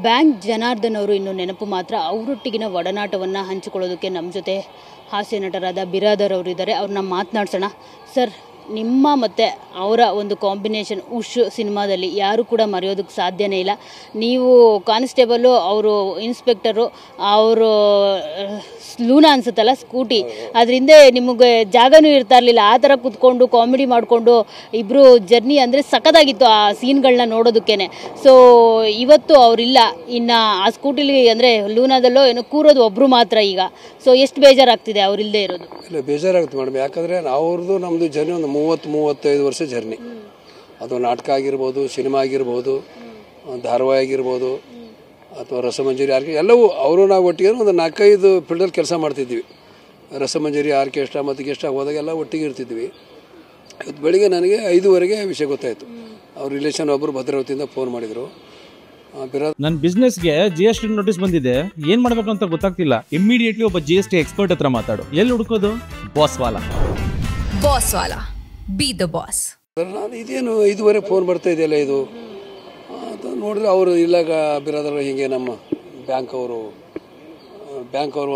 Bank Janardhan ಅವರು ಇನ್ನು ನೆನಪು ಮಾತ್ರ. ಅವರೊಟ್ಟಿಗಿನ ಒಡನಾಟವನ್ನು ಹಂಚಿಕೊಳ್ಳೋದಕ್ಕೆ ನಮ್ಮ ಜೊತೆ ಹಾಸ್ಯ ನಟರಾದ ಬಿರಾದರ್ ಅವರು ಇದ್ದಾರೆ. ಅವ್ರನ್ನ ಮಾತನಾಡ್ಸೋಣ. ಸರ್, ನಿಮ್ಮ ಮತ್ತು ಅವರ ಒಂದು ಕಾಂಬಿನೇಷನ್ ಉಶ್ ಸಿನಿಮಾದಲ್ಲಿ ಯಾರು ಕೂಡ ಮರೆಯೋದಕ್ಕೆ ಸಾಧ್ಯನೇ ಇಲ್ಲ. ನೀವು ಕಾನ್ಸ್ಟೇಬಲು, ಅವರು ಇನ್ಸ್ಪೆಕ್ಟರು, ಅವರು ಲೂನಾ ಅನ್ಸುತ್ತಲ್ಲ ಸ್ಕೂಟಿ, ಅದರಿಂದ ನಿಮಗೆ ಜಾಗನೂ ಇರ್ತಾ ಇರಲಿಲ್ಲ. ಆ ಥರ ಕೂತ್ಕೊಂಡು ಕಾಮಿಡಿ ಮಾಡಿಕೊಂಡು ಇಬ್ಬರು ಜರ್ನಿ ಅಂದರೆ ಸಖತ್ತಾಗಿತ್ತು ಆ ಸೀನ್ಗಳನ್ನ ನೋಡೋದಕ್ಕೇನೆ. ಸೊ ಇವತ್ತು ಅವರಿಲ್ಲ. ಇನ್ನು ಆ ಸ್ಕೂಟಿಲಿ ಅಂದರೆ ಲೂನಾದಲ್ಲೋ ಏನೋ ಕೂರೋದು ಒಬ್ಬರು ಮಾತ್ರ ಈಗ. ಸೊ ಎಷ್ಟು ಬೇಜಾರಾಗ್ತಿದೆ ಅವರಿಲ್ಲದೆ ಇರೋದು? ಇಲ್ಲ, ಬೇಜಾರಾಗುತ್ತೆ ಮೇಡಮ್. ಯಾಕಂದರೆ ಅವ್ರದ್ದು ನಮ್ಮದು ಜರ್ನಿ ಒಂದು 30-35 ವರ್ಷ ಜರ್ನಿ. ಅದು ನಾಟಕ ಆಗಿರ್ಬೋದು, ಸಿನಿಮಾ ಆಗಿರ್ಬೋದು, ಧಾರಾವಾಹಿ ಆಗಿರ್ಬೋದು, ಅಥವಾ ರಸಮಂಜರಿ ಎಲ್ಲವೂ ಅವರು ನಾವು ಒಟ್ಟಿಗೆ ಒಂದು 4-5 ಫೀಲ್ಡಲ್ಲಿ ಕೆಲಸ ಮಾಡ್ತಿದ್ವಿ. ರಸಮಂಜರಿ, ಆರ್ಕೆಸ್ಟ್ರಾ ಮತ್ತು ಗೆಸ್ಟ್ರಾಗಿ ಹೋದಾಗೆಲ್ಲ ಒಟ್ಟಿಗೆ ಇರ್ತಿದ್ವಿ. ಇವತ್ತು ಬೆಳಿಗ್ಗೆ ನನಗೆ 5:15 ವಿಷಯ ಗೊತ್ತಾಯಿತು. ಅವ್ರ ರಿಲೇಷನ್ ಒಬ್ಬರು ಭದ್ರಾವತಿಯಿಂದ ಫೋನ್ ಮಾಡಿದರು. ನನ್ನ ಬಿಸ್ನೆಸ್ಗೆ GST ನೋಟಿಸ್ ಬಂದಿದೆ, ಏನ್ ಮಾಡ್ಬೇಕು ಅಂತ ಗೊತ್ತಾಗ್ತಿಲ್ಲ. ಇಮಿಡಿಯೇಟ್ಲಿ ಒಬ್ಬ GST ಎಕ್ಸ್ಪರ್ಟ್ ಹತ್ರ ಮಾತಾಡು. ಎಲ್ಲಿ ಹುಡುಕೋದು? ಬಾಸ್ವಾಲಾ. Be the boss. ನಾನು ಇದೇನು 5:15 ಫೋನ್ ಬರ್ತಾ ಇದೆಯಲ್ಲ ಇದು ಅಂತ ನೋಡಿದ್ರೆ ಅವರು ಇಲ್ಲಾಗ ಬಿರಾದರ ಹಿಂಗೆ ನಮ್ಮ ಬ್ಯಾಂಕ್ ಅವರು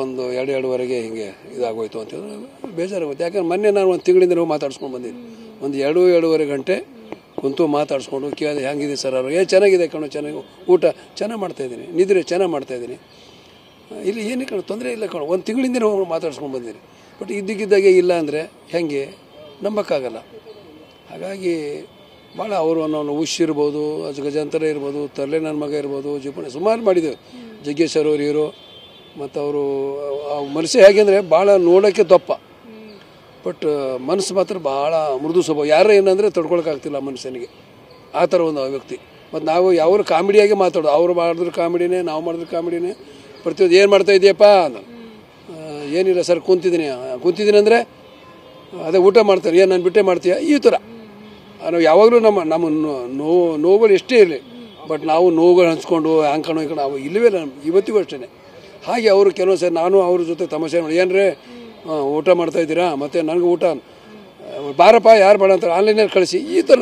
ಒಂದು 2-2:30 ಹಿಂಗೆ ಇದಾಗೋಯ್ತು ಅಂತ ಬೇಜಾರಾಗುತ್ತೆ. ಯಾಕಂದ್ರೆ ಮೊನ್ನೆ ನಾನು ಒಂದು ತಿಂಗಳಿಂದ ಮಾತಾಡ್ಸ್ಕೊಂಡು ಬಂದಿದ್ದೀನಿ. ಒಂದು 2-2:30 ಗಂಟೆ ಕುಂತು ಮಾತಾಡಿಸ್ಕೊಂಡು ಕೇಳಿದೆ, ಹೆಂಗಿದೆ ಸರ್ ಅವರು? ಚೆನ್ನಾಗಿದೆ ಕಣೋ, ಚೆನ್ನಾಗಿ ಊಟ ಚೆನ್ನಾಗಿ ಮಾಡ್ತಾಯಿದ್ದೀನಿ, ನಿದ್ರೆ ಚೆನ್ನಾಗಿ ಮಾಡ್ತಾಯಿದ್ದೀನಿ, ಇಲ್ಲಿ ಏನಕ್ಕೆ ಕಣೋ ತೊಂದರೆ ಇಲ್ಲ ಕಣೋ. ಒಂದು ತಿಂಗಳಿಂದ ಮಾತಾಡ್ಸ್ಕೊಂಡು ಬಂದಿದ್ದೀನಿ. ಬಟ್ ಇದ್ದಕ್ಕಿದ್ದಾಗೆ ಇಲ್ಲ ಅಂದರೆ ಹೆಂಗೆ ನಂಬಕ್ಕಾಗಲ್ಲ. ಹಾಗಾಗಿ ಭಾಳ ಅವರು ನಾವು ಉಶ್ ಇರ್ಬೋದು, ಗಜಾಂತರ ಇರ್ಬೋದು, ತರ್ಲೆ ನನ್ನ ಮಗ ಇರ್ಬೋದು, ಜೀಪಣೆ ಸುಮಾರು ಮಾಡಿದ್ದೇವೆ. ಜಗ್ಗೇಶ್ ಅವರು ಇರೋ ಮತ್ತು ಅವರು ಮನಸ್ಸು ಹೇಗೆ ಅಂದರೆ ಭಾಳ ನೋಡೋಕ್ಕೆ ದಪ್ಪ, ಬಟ್ ಮನಸ್ಸು ಮಾತ್ರ ಭಾಳ ಮೃದು ಸ್ವಭಾವ. ಯಾರು ಏನಂದರೆ ತಡ್ಕೊಳಕ್ಕಾಗ್ತಿಲ್ಲ ಆ ಮನುಷ್ಯನಿಗೆ. ಆ ಥರ ಒಂದು ವ್ಯಕ್ತಿ. ಮತ್ತು ನಾವು ಯಾವ ಕಾಮಿಡಿಯಾಗಿ ಮಾತಾಡೋದು. ಅವರು ಮಾಡಿದ್ರು ಕಾಮಿಡಿನೇ, ನಾವು ಮಾಡಿದ್ರು ಕಾಮಿಡಿನೇ. ಪ್ರತಿಯೊಂದು ಏನು ಮಾಡ್ತಾ ಇದೆಯಪ್ಪ ಅಂದ, ಏನಿಲ್ಲ ಸರ್ ಕುಂತಿದ್ದೀನಿ ಅಂದರೆ ಅದೇ ಊಟ ಮಾಡ್ತಾರೆ, ಏನು ನಾನು ಬಿಟ್ಟೆ ಮಾಡ್ತೀಯ, ಈ ಥರ. ನಾವು ಯಾವಾಗಲೂ ನಮ್ಮ ನೋವುಗಳು ಎಷ್ಟೇ ಇರಲಿ, ಬಟ್ ನಾವು ನೋವುಗಳು ಹಂಚ್ಕೊಂಡು ಹಂಗೆ ನಾವು ಇಲ್ಲವೇ ಇಲ್ಲ. ಇವತ್ತಿಗೂ ಅಷ್ಟೇ. ಹಾಗೆ ಅವರು ಕೆಲವು ಸರಿ ನಾನು ಅವ್ರ ಜೊತೆ ತಮಾಷೆ ಮಾಡಿ, ಏನ್ರೇ ಊಟ ಮಾಡ್ತಾಯಿದ್ದೀರಾ, ಮತ್ತು ನನಗೆ ಊಟ ಬಾರಪ್ಪ, ಯಾರು ಬೇಡ ಅಂತಾರೆ, ಆನ್ಲೈನಲ್ಲಿ ಕಳಿಸಿ, ಈ ಥರ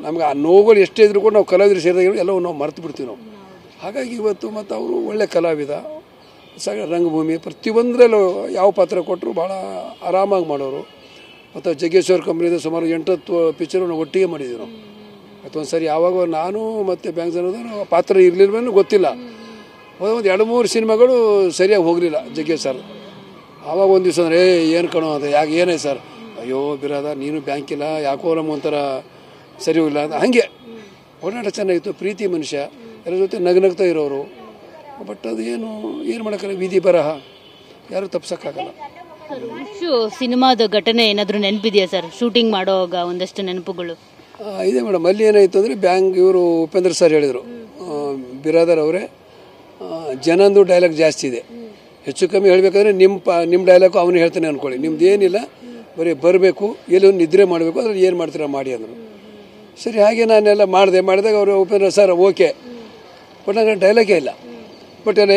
ನಮ್ಗೆ ಆ ನೋವುಗಳು ಎಷ್ಟೇ ಇದ್ರೂ ಕೂಡ ನಾವು ಕಲಾವಿದರು ಸೇರಿದಾಗ ಎಲ್ಲವೂ ನಾವು ಮರೆತು ಬಿಡ್ತೀವಿ ನಾವು. ಹಾಗಾಗಿ ಇವತ್ತು ಮತ್ತು ಅವರು ಒಳ್ಳೆ ಕಲಾವಿದ, ರಂಗಭೂಮಿ ಪ್ರತಿಯೊಂದರಲ್ಲೂ ಯಾವ ಪಾತ್ರ ಕೊಟ್ಟರು ಭಾಳ ಆರಾಮಾಗಿ ಮಾಡೋರು. ಮತ್ತು ಜಗ್ಗೇಶ್ವರ್ ಕಂಪ್ನಿದ ಸುಮಾರು 8-10 ಪಿಕ್ಚರು ನಾವು ಒಟ್ಟಿಗೆ ಮಾಡಿದ್ದೀವಿ ನಾವು. ಮತ್ತೊಂದು ಸರಿ ಯಾವಾಗ ನಾನು ಮತ್ತು ಬ್ಯಾಂಕ್ ಜನದ ಪಾತ್ರ ಇರಲಿಲ್ವೇನೋ ಗೊತ್ತಿಲ್ಲ, ಒಂದು 2-3 ಸಿನಿಮಾಗಳು ಸರಿಯಾಗಿ ಹೋಗಲಿಲ್ಲ ಜಗ್ಗೇಶ್ ಸರ್. ಆವಾಗ ಒಂದು ದಿವಸ ಅಂದರೆ ಏನು ಕಣೋ ಅಂತ, ಯಾಕೆ ಏನಾಯ್ತು ಸರ್? ಅಯ್ಯೋ ಬಿರಾದ, ನೀನು ಬ್ಯಾಂಕ್ ಇಲ್ಲ, ಯಾಕೋ ನಮ್ಮ ಒಂಥರ ಸರಿ ಹೋಗಿಲ್ಲ ಅಂತ. ಹಾಗೆ ಒಡನಾಟ ಚೆನ್ನಾಗಿತ್ತು, ಪ್ರೀತಿ ಮನುಷ್ಯ, ಎಲ್ಲರ ಜೊತೆ ನಗ್ನಗ್ತಾ ಇರೋರು. ಬಟ್ ಅದು ಏನು ಮಾಡೋಕ್ಕಲ್ಲ, ವಿಧಿ ಬರಹ, ಯಾರು ತಪ್ಸೋಕ್ಕಾಗಲ್ಲ. ಸಿನಿಮಾದ ಘಟನೆ ಏನಾದರೂ ನೆನಪಿದೆಯಾ ಸರ್? ಶೂಟಿಂಗ್ ಮಾಡೋವಾಗ ಒಂದಷ್ಟು ನೆನಪುಗಳು ಇದೆ ಮೇಡಮ್. ಅಲ್ಲಿ ಏನಾಯಿತು ಅಂದರೆ ಬ್ಯಾಂಕ್ ಇವರು ಉಪೇಂದ್ರ ಸರ್ ಹೇಳಿದರು, ಬಿರಾದರ್ ಅವರೇ, ಜನಂದು ಡೈಲಾಗ್ ಜಾಸ್ತಿ ಇದೆ, ಹೆಚ್ಚು ಕಮ್ಮಿ ಹೇಳಬೇಕಾದ್ರೆ ನಿಮ್ಮ ಡೈಲಾಗು ಅವನು ಹೇಳ್ತಾನೆ ಅಂದ್ಕೊಳ್ಳಿ, ನಿಮ್ದು ಏನಿಲ್ಲ, ಬರೀ ಬರಬೇಕು, ಎಲ್ಲಿ ನಿದ್ರೆ ಮಾಡಬೇಕು, ಅದ್ರಲ್ಲಿ ಏನು ಮಾಡ್ತೀರಾ ಮಾಡಿ ಅಂದರು. ಸರಿ, ಹಾಗೆ ನಾನೆಲ್ಲ ಮಾಡಿದಾಗ ಅವರು ಉಪೇಂದ್ರ ಸರ್ ಓಕೆ, ಬಟ್ ನನಗೆ ಡೈಲಾಗೇ ಇಲ್ಲ. ಬಟ್ ಎಲ್ಲ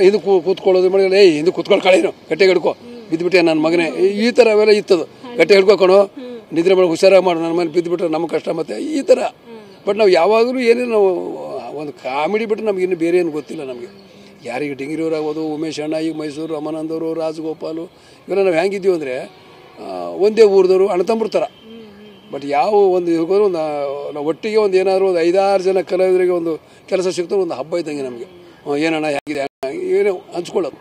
ಹಿಂದೆ ಕೂತ್ಕೊಳ್ಳೋದು ಮಾಡಿ, ಹಿಂದೆ ಕೂತ್ಕೊಂಡು ಕಳೇನು, ಗಟ್ಟೆ ಹಿಡ್ಕೊ, ಬಿದ್ದುಬಿಟ್ಟೆ ನನ್ನ ಮಗನೇ, ಈ ಥರ ಅವೆಲ್ಲ ಇತ್ತದು. ಗಟ್ಟೆ ಹಿಡ್ಕೊಕಣೋ, ನಿದ್ರೆ ಮಾಡಿ ಹುಷಾರಾಗಿ ಮಾಡು, ನನ್ನ ಮನೆ ಬಿದ್ದುಬಿಟ್ರೆ ನಮ್ಮ ಕಷ್ಟ ಮತ್ತು ಈ ಥರ. ಬಟ್ ನಾವು ಯಾವಾಗಲೂ ಏನೇನು ನಾವು ಒಂದು ಕಾಮಿಡಿ ಬಿಟ್ಟರೆ ನಮ್ಗೆ ಇನ್ನು ಬೇರೆ ಏನು ಗೊತ್ತಿಲ್ಲ ನಮಗೆ. ಯಾರಿಗೆ ಡಿಂಗಿರಿಯವ್ರು ಆಗ್ಬೋದು, ಉಮೇಶ್ ಅಣ್ಣ, ಈಗ ಮೈಸೂರು ಅಮನಂದವರು, ರಾಜಗೋಪಾಲು, ಇವೆಲ್ಲ ನಾವು ಹೆಂಗಿದ್ದೀವಿ ಅಂದರೆ ಒಂದೇ ಊರದವರು, ಅಣ್ಣತಂಬ್ರ ಥರ. ಬಟ್ ಯಾವ ಒಂದು ನಾವು ಒಟ್ಟಿಗೆ ಒಂದು ಏನಾದರೂ ಒಂದು 5-6 ಜನ ಕಲಾವಿದರಿಗೆ ಒಂದು ಕೆಲಸ ಸಿಗ್ತಾರೆ, ಒಂದು ಹಬ್ಬ ಇದ್ದಂಗೆ ನಮಗೆ. ಏನಣ್ಣ ಹೇಗಿದೆ, ಏನೋ ಹಂಚ್ಕೊಳ್ಳೋದು.